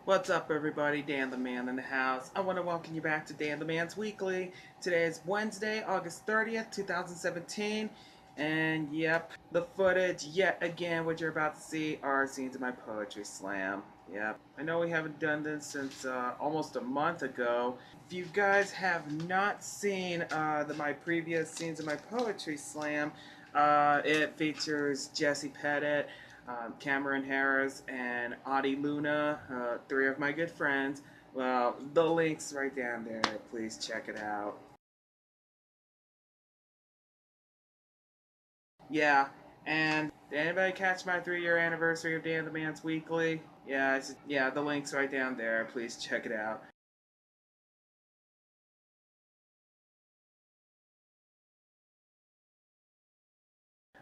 What's up, everybody? Dan the Man in the house. I want to welcome you back to Dan the Man's Weekly. Today is Wednesday, August 30th, 2017. And yep, the footage, yet again, what you're about to see are scenes of my poetry slam. Yep. I know we haven't done this since almost a month ago. If you guys have not seen my previous scenes of my poetry slam, it features Jesse Pettit, Cameron Harris, and Audie Luna, three of my good friends. Well, the link's right down there. Please check it out. Yeah, and did anybody catch my 3-year anniversary of Dan the Man's Weekly? Yeah, the link's right down there. Please check it out.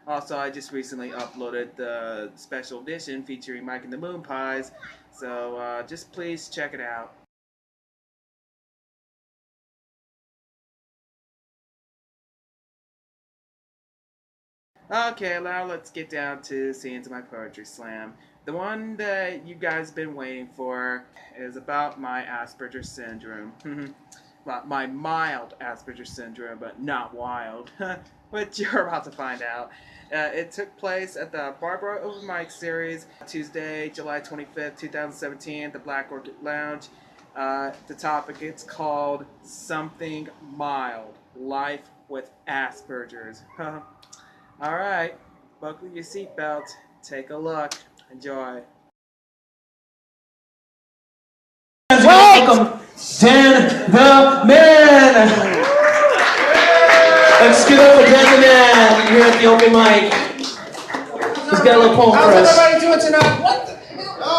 Also, I just recently uploaded the special edition featuring Mike and the Moon Pies, so just please check it out. Okay, now let's get down to scenes of my poetry slam. The one that you guys have been waiting for is about my Asperger syndrome. Well, my mild Asperger syndrome, but not wild, which you're about to find out. It took place at the Barb Open Mic Series, Tuesday, July 25th, 2017, at the Black Orchid Lounge. The topic, it's called Something Mild, Life with Asperger's. Alright, buckle your seatbelt, take a look, enjoy. Welcome, Dan the Man! Let's give it up for Dan the Man here at the open mic. He's got a little poem for us. How's everybody doing tonight? What the hell? Oh!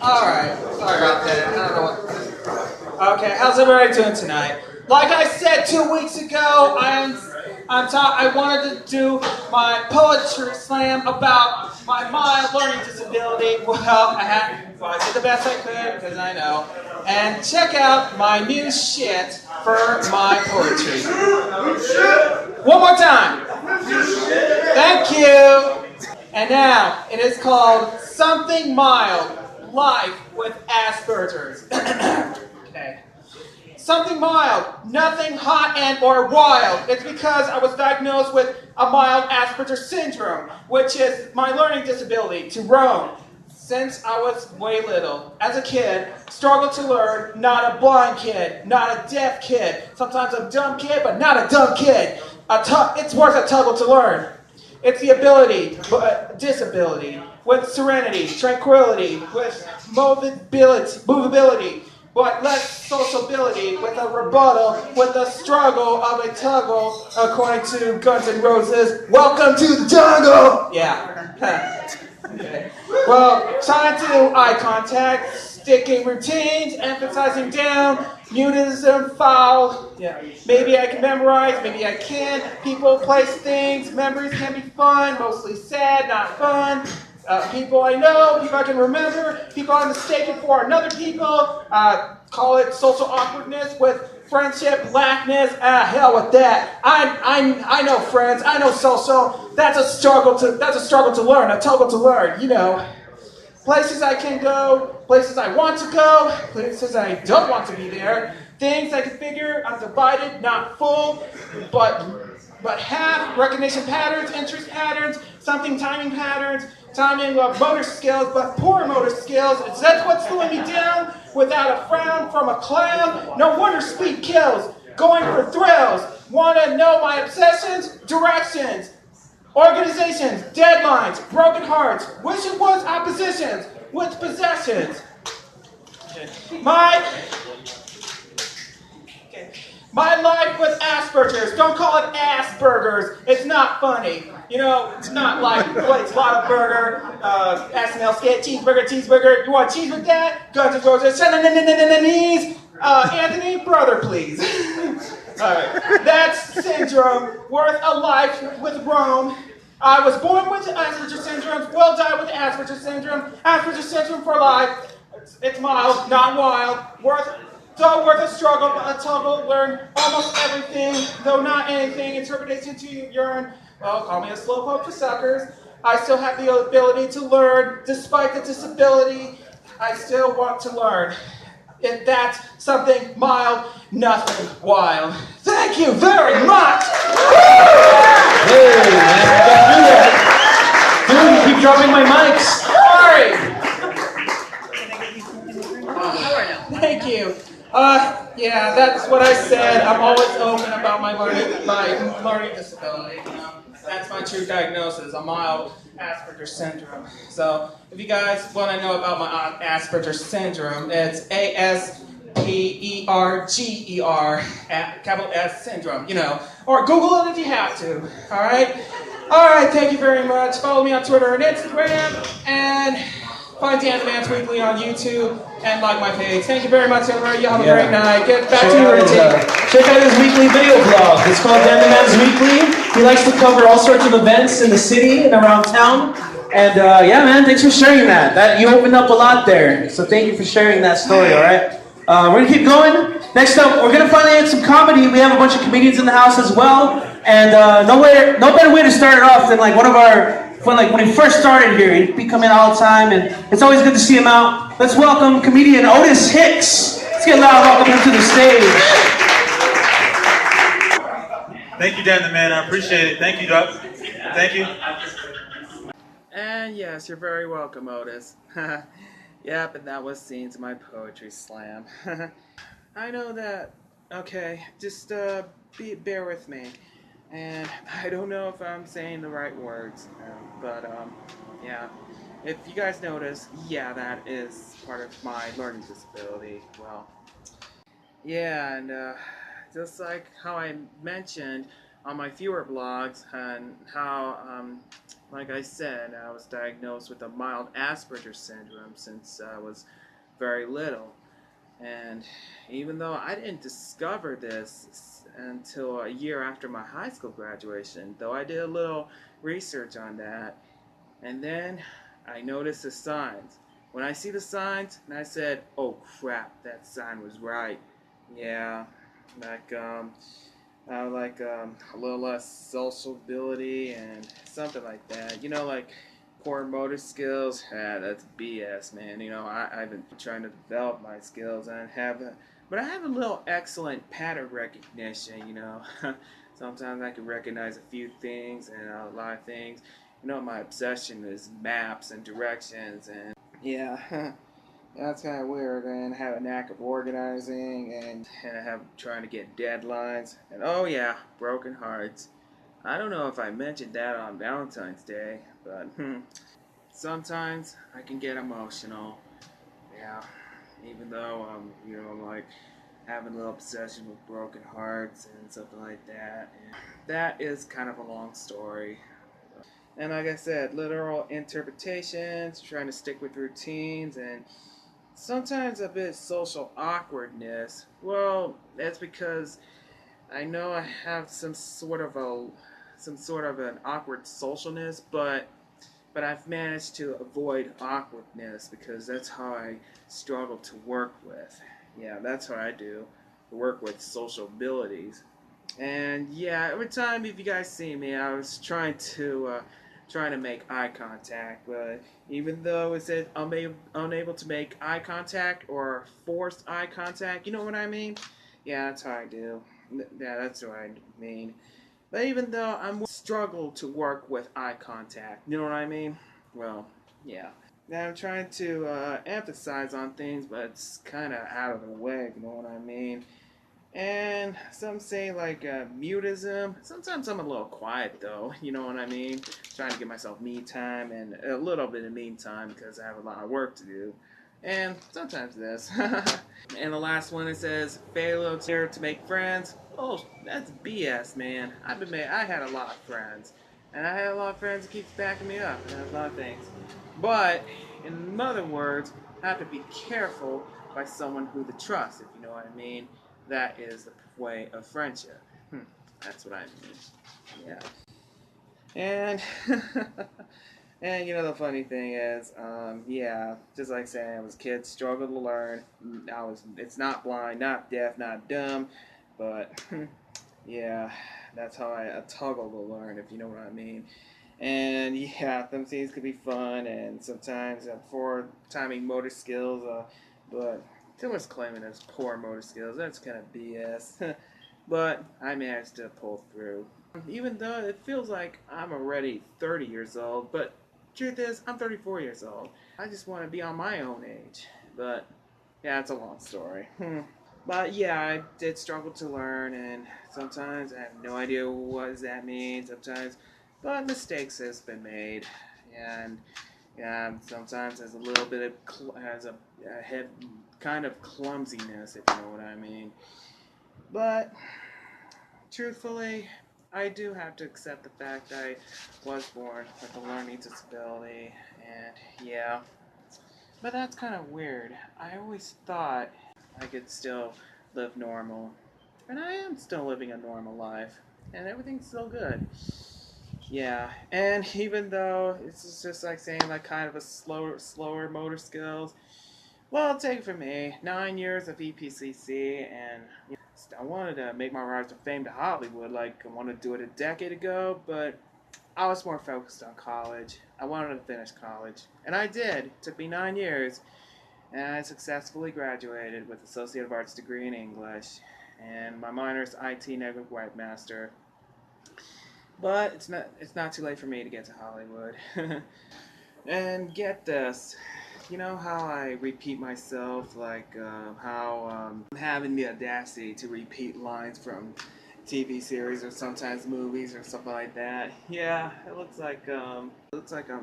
Alright, sorry about that. I don't know what. Okay, how's everybody doing tonight? Like I said 2 weeks ago, I wanted to do my poetry slam about my mild learning disability. Well, I did the best I could, because I know. And check out my new shit for my poetry. One more time. Thank you. And now, it is called Something Mild, Life with Asperger's. Okay. Something mild, nothing hot and or wild. It's because I was diagnosed with a mild Asperger syndrome, which is my learning disability to roam. Since I was way little, as a kid, struggled to learn, not a blind kid, not a deaf kid, sometimes a dumb kid, but not a dumb kid. It's worth a tuggle to learn. It's the ability, disability, with serenity, tranquility, with movability, but less sociability, with a rebuttal, with the struggle of a tuggle, according to Guns N' Roses. Welcome to the jungle! Yeah. Okay. Well, trying to do eye contact, sticking routines, emphasizing down, mutism, foul. Yeah. Maybe I can memorize, maybe I can't. People, place, things, memories can be fun, mostly sad, not fun. People I know, people I can remember, people I'm mistaken for another people. Call it social awkwardness with friendship, lackness. Hell with that. I know friends, I know social. That's a struggle to learn, a tuggle to learn, you know. Places I can go, places I want to go, places I don't want to be there. Things I can figure, I'm divided, not full, but have recognition patterns, interest patterns, something timing patterns, timing of motor skills, but poor motor skills. That's what's slowing me down. Without a frown from a clown, no wonder speed kills. Going for thrills. Want to know my obsessions? Directions. Organizations, deadlines, broken hearts. Wish it was oppositions with possessions. My life with Asperger's. Don't call it Asperger's. It's not funny. You know, it's not like it's a lot of burger, SNL skit, cheeseburger. You want cheese with that? Guns N' Roses. Anthony, brother, please. All right. That's syndrome worth a life with Rome. I was born with Asperger syndrome, will die with Asperger syndrome. Asperger syndrome for life. It's mild, not wild. Worth a struggle, but a tuggle. Learn almost everything, though not anything. Interpretation to urine. Well, call me a slowpoke for suckers. I still have the ability to learn. Despite the disability, I still want to learn. And that's something mild, nothing wild. Thank you very much! Hey, man, you gotta do that. Dude, you keep dropping my mics. Sorry! Thank you. Yeah, that's what I said. I'm always open about my learning disability. You know, that's my true diagnosis, a mild Asperger syndrome. So, if you guys want to know about my Asperger syndrome, it's Asperger, capital S syndrome. You know, or Google it if you have to. All right. All right. Thank you very much. Follow me on Twitter and Instagram, and find Dan the Man's Weekly on YouTube and like my page. Thank you very much, everybody. You have a great night. Get back to your routine. Check out his weekly video blog. It's called Dan the Man's Weekly. He likes to cover all sorts of events in the city and around town. And yeah, man, thanks for sharing that. You opened up a lot there. So thank you for sharing that story, all right? We're going to keep going. Next up, we're going to finally add some comedy. We have a bunch of comedians in the house as well. And no better way to start it off than like one of our... when he first started here, he'd be coming all the time, and it's always good to see him out. Let's welcome comedian Otis Hicks. Let's get a loud welcome him to the stage. Thank you, Dan the Man. I appreciate it. Thank you, Doc. Thank you. And yes, you're very welcome, Otis. Yep, and that was Scenes of my Poetry Slam. I know that. Okay, just bear with me. And I don't know if I'm saying the right words, but yeah. If you guys notice, yeah, that is part of my learning disability. Well, yeah, and just like how I mentioned on my fewer blogs, and how, like I said, I was diagnosed with a mild Asperger syndrome since I was very little. And even though I didn't discover this until a year after my high school graduation, though I did a little research on that, and then I noticed the signs. When I see the signs, and I said, oh crap, that sign was right. Yeah, like a little less social ability and something like that. You know, like poor motor skills. That's BS, man. You know, I've been trying to develop my skills and but I have a little excellent pattern recognition. You know, sometimes I can recognize a few things and a lot of things. You know, my obsession is maps and directions, and yeah. That's kind of weird, and have a knack of organizing, and I have trying to get deadlines, and oh yeah, broken hearts. I don't know if I mentioned that on Valentine's Day, but sometimes I can get emotional. Yeah, even though you know, like having a little obsession with broken hearts and something like that. And that is kind of a long story. And like I said, literal interpretations, trying to stick with routines, and sometimes a bit social awkwardness. Well, that's because I know I have some sort of an awkward socialness, but I've managed to avoid awkwardness because that's how I struggle to work with. Yeah, that's how I do. Work with social abilities. And yeah, every time if you guys see me, I was trying to make eye contact, but even though it said I'm unable to make eye contact or forced eye contact, you know what I mean? Yeah, that's how I do. Yeah, that's what I mean. But even though I'm struggle to work with eye contact, you know what I mean? Well, yeah. Now I'm trying to emphasize on things, but it's kind of out of the way, you know what I mean? And some say like mutism. Sometimes I'm a little quiet though, you know what I mean? Trying to give myself me time and a little bit of me time because I have a lot of work to do. And sometimes this. And the last one it says failure to make friends. Oh, that's BS, man. I had a lot of friends. And I had a lot of friends that keeps backing me up and a lot of things. But in other words, I have to be careful by someone who to trust, if you know what I mean. That is the way of friendship. That's what I mean. Yeah. And and you know the funny thing is, yeah, just like saying I was a kid, struggled to learn. It's not blind, not deaf, not dumb, but yeah, that's how I toggle to learn, if you know what I mean. And yeah, them scenes could be fun, and sometimes for timing motor skills, but too much claiming as poor motor skills, that's kind of BS. But I managed to pull through. Even though it feels like I'm already 30 years old, but truth is, I'm 34 years old. I just want to be on my own age. But yeah, it's a long story. But yeah, I did struggle to learn, and sometimes I have no idea what does that mean. Sometimes, but mistakes has been made, and yeah, sometimes there's a little bit of has a head kind of clumsiness, if you know what I mean. But truthfully, I do have to accept the fact I was born with a learning disability, and yeah, but that's kind of weird. I always thought I could still live normal, and I am still living a normal life, and everything's still good. Yeah, and even though it's just like saying like kind of a slower motor skills, well, take it from me, 9 years of EPCC, and I wanted to make my rise to fame to Hollywood like I wanted to do it a decade ago, but I was more focused on college. I wanted to finish college, and I did. It took me 9 years, and I successfully graduated with Associate of Arts degree in English, and my minor is IT Network Webmaster. But it's not too late for me to get to Hollywood. And get this, you know how I repeat myself, like how I'm having the audacity to repeat lines from TV series or sometimes movies or something like that. Yeah, it looks like I'm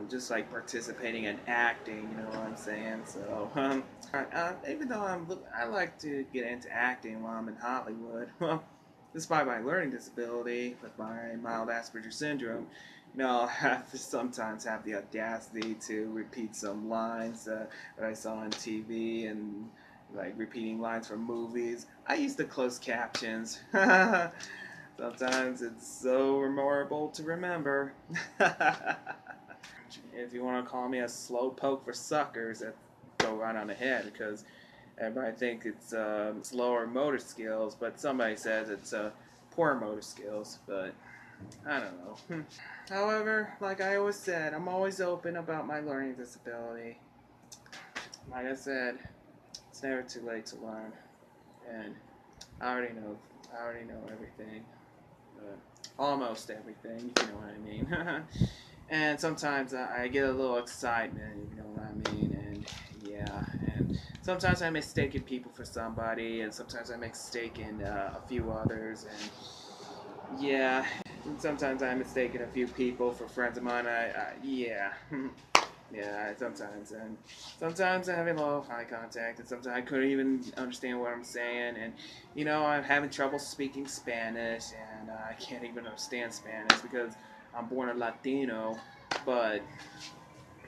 just like participating in acting. You know what I'm saying? So even though I like to get into acting while I'm in Hollywood. Well, despite my learning disability with my mild Asperger syndrome, I have to sometimes have the audacity to repeat some lines that I saw on TV and like repeating lines from movies. I use the closed captions. Sometimes it's so memorable to remember. If you want to call me a slow poke for suckers, that go right on ahead because everybody thinks it's slower motor skills, but somebody says it's poor motor skills. But I don't know. However, like I always said, I'm always open about my learning disability. Like I said, it's never too late to learn, and I already know. I already know everything, almost everything. If you know what I mean. And sometimes I get a little excitement. You know what I mean? And yeah, and sometimes I mistake people for somebody, and sometimes I mistake a few others, and yeah, and sometimes I mistaken a few people for friends of mine. Yeah, yeah, sometimes, and sometimes I'm having a little eye contact, and sometimes I couldn't even understand what I'm saying, and I'm having trouble speaking Spanish, and I can't even understand Spanish because I'm born a Latino, but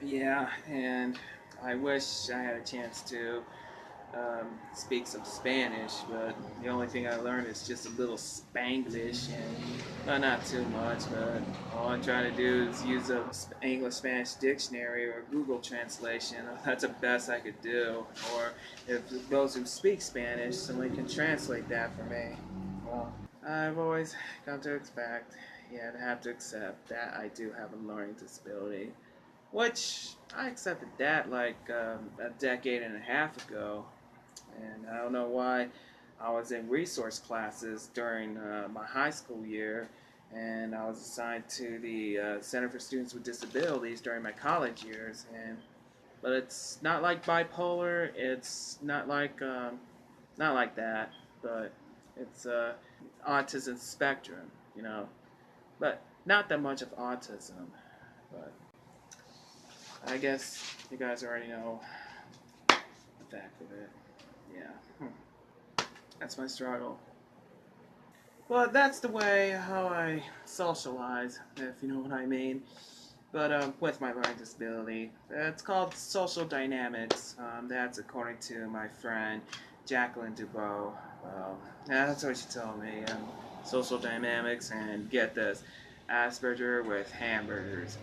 yeah, and I wish I had a chance to speak some Spanish, but the only thing I learned is just a little Spanglish, and not too much, but all I'm trying to do is use a English-Spanish dictionary or Google translation. That's the best I could do, or if those who speak Spanish, somebody can translate that for me. Well, I've always come to expect, yeah, to have to accept that I do have a learning disability, which I accepted that like a decade and a half ago, and I don't know why. I was in resource classes during my high school year, and I was assigned to the Center for Students with Disabilities during my college years. But it's not like bipolar. It's not like that. But it's autism spectrum, But not that much of autism. But I guess you guys already know the fact of it. Yeah. That's my struggle. But that's the way how I socialize, if you know what I mean. But with my learning disability, it's called social dynamics. That's according to my friend Jacqueline Dubois. Well, yeah, that's what she told me. Social dynamics, and get this, Asperger with hamburgers.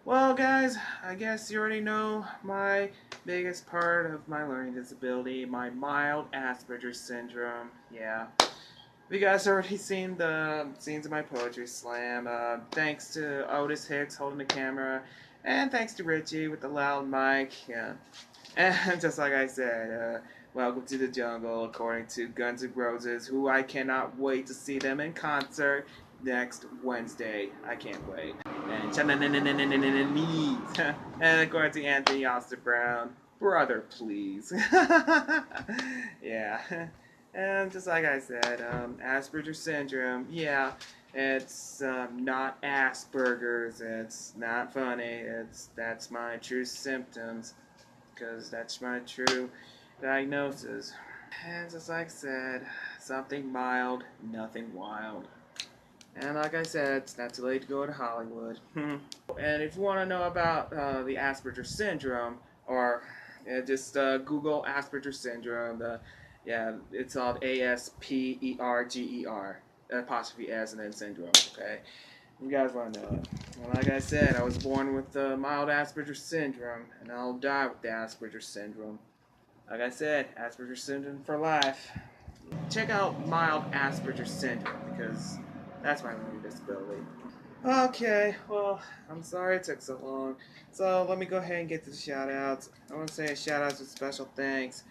Well, guys, I guess you already know my biggest part of my learning disability, my mild Asperger syndrome. Yeah. You guys already seen the scenes of my poetry slam. Thanks to Otis Hicks holding the camera, and thanks to Richie with the loud mic. Yeah. And just like I said, welcome to the jungle, according to Guns N' Roses, who I cannot wait to see them in concert next Wednesday. I can't wait. And according to Anthony Oster Brown, brother, please. Yeah. And just like I said, Asperger syndrome, yeah, it's not Asperger's. It's not funny. That's my true symptoms, because that's my true diagnosis. And just like I said, something mild, nothing wild. And like I said, it's not too late to go to Hollywood. And if you want to know about the Asperger syndrome, or just Google Asperger syndrome. Yeah, it's called Asperger, apostrophe S and then syndrome. Okay, you guys want to know it. And like I said, I was born with mild Asperger syndrome, and I'll die with the Asperger syndrome. Like I said, Asperger syndrome for life. Check out mild Asperger syndrome, because that's my learning disability. Okay, well, I'm sorry it took so long. So let me go ahead and get to the shout outs. I want to say a shout out with special thanks.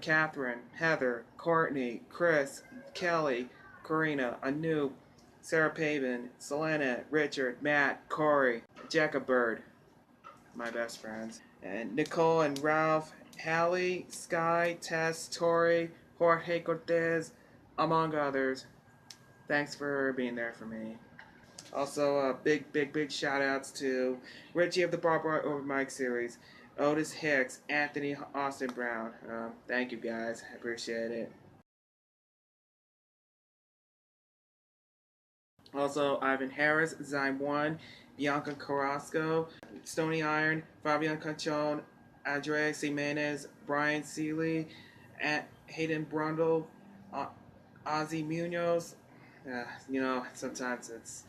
Catherine, Heather, Courtney, Chris, Kelly, Karina, Anoop, Sarah Pavin, Selena, Richard, Matt, Corey, Jacob Bird, my best friends, and Nicole and Ralph, Hallie, Sky, Tess, Tori, Jorge Cortez, among others. Thanks for being there for me. Also, big shout outs to Richie of the Barb Over Mike series, Otis Hicks, Anthony Austin Brown. Thank you guys. I appreciate it. Also, Ivan Harris, Zyme 1, Bianca Carrasco, Stony Iron, Fabian Canchon, Andres Jimenez, Brian Seeley, Hayden Brundle, Ozzy Munoz. Sometimes it's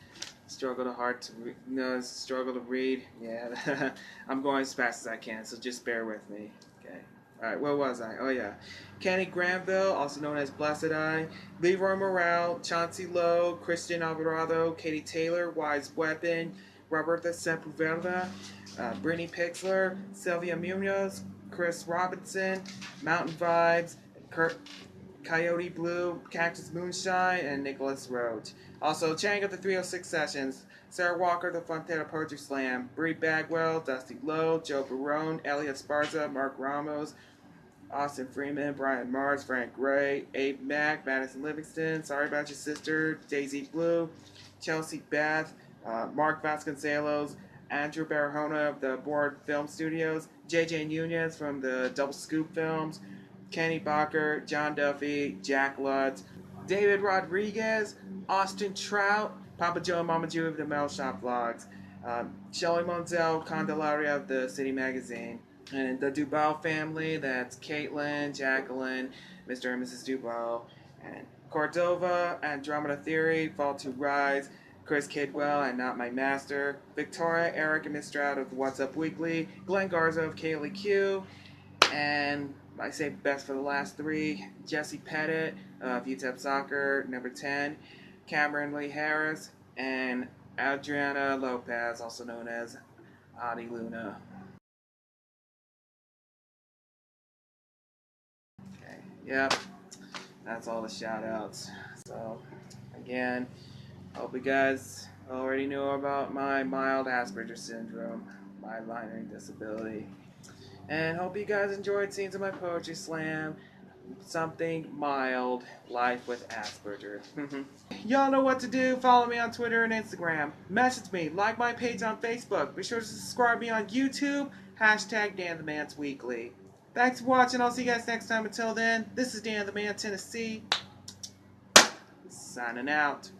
struggle to read. Yeah, I'm going as fast as I can, so just bear with me. Okay. Alright, where was I? Oh yeah. Kenny Granville, also known as Blessed Eye, Leroy Morale, Chauncey Lowe, Christian Alvarado, Katie Taylor, Wise Weapon, Roberta Sepulveda, Brittany Pixler, Sylvia Munoz, Chris Robinson, Mountain Vibes, Kurt Coyote Blue, Cactus Moonshine, and Nicholas Roach. Also, Chang of the 306 Sessions, Sarah Walker, the FrontERA Poetry Slam, Bree Bagwell, Dusty Lowe, Joe Barone, Elliot Sparza, Mark Ramos, Austin Freeman, Brian Mars, Frank Gray, Abe Mack, Madison Livingston, Sorry About Your Sister, Daisy Blue, Chelsea Beth, Mark Vasconcelos, Andrew Barahona of the Board Film Studios, JJ Nunez from the Double Scoop Films, Kenny Bacher, John Duffy, Jack Lutz, David Rodriguez, Austin Trout, Papa Joe and Mama Jew of the Metal Shop Vlogs, Shelly Monzel Candelaria of the City Magazine, and the Dubal family, that's Caitlin, Jacqueline, Mr. and Mrs. Dubal, and Cordova, Andromeda Theory, Fall to Rise, Chris Kidwell and Not My Master, Victoria, Eric, and Miss Stroud of What's Up Weekly, Glenn Garza of Kaylee Q, and I say best for the last three, Jesse Pettit of UTEP Soccer, number 10, Cameron Lee Harris, and Adriana Lopez, also known as Adi Luna. Okay, yep, that's all the shout outs. So, again, hope you guys already knew about my mild Asperger syndrome, my learning disability. And hope you guys enjoyed scenes of my poetry slam. Something mild, life with Asperger. Y'all know what to do. Follow me on Twitter and Instagram. Message me. Like my page on Facebook. Be sure to subscribe me on YouTube. Hashtag Dan the Man's Weekly. Thanks for watching. I'll see you guys next time. Until then, this is Dan the Man, Tennessee. Signing out.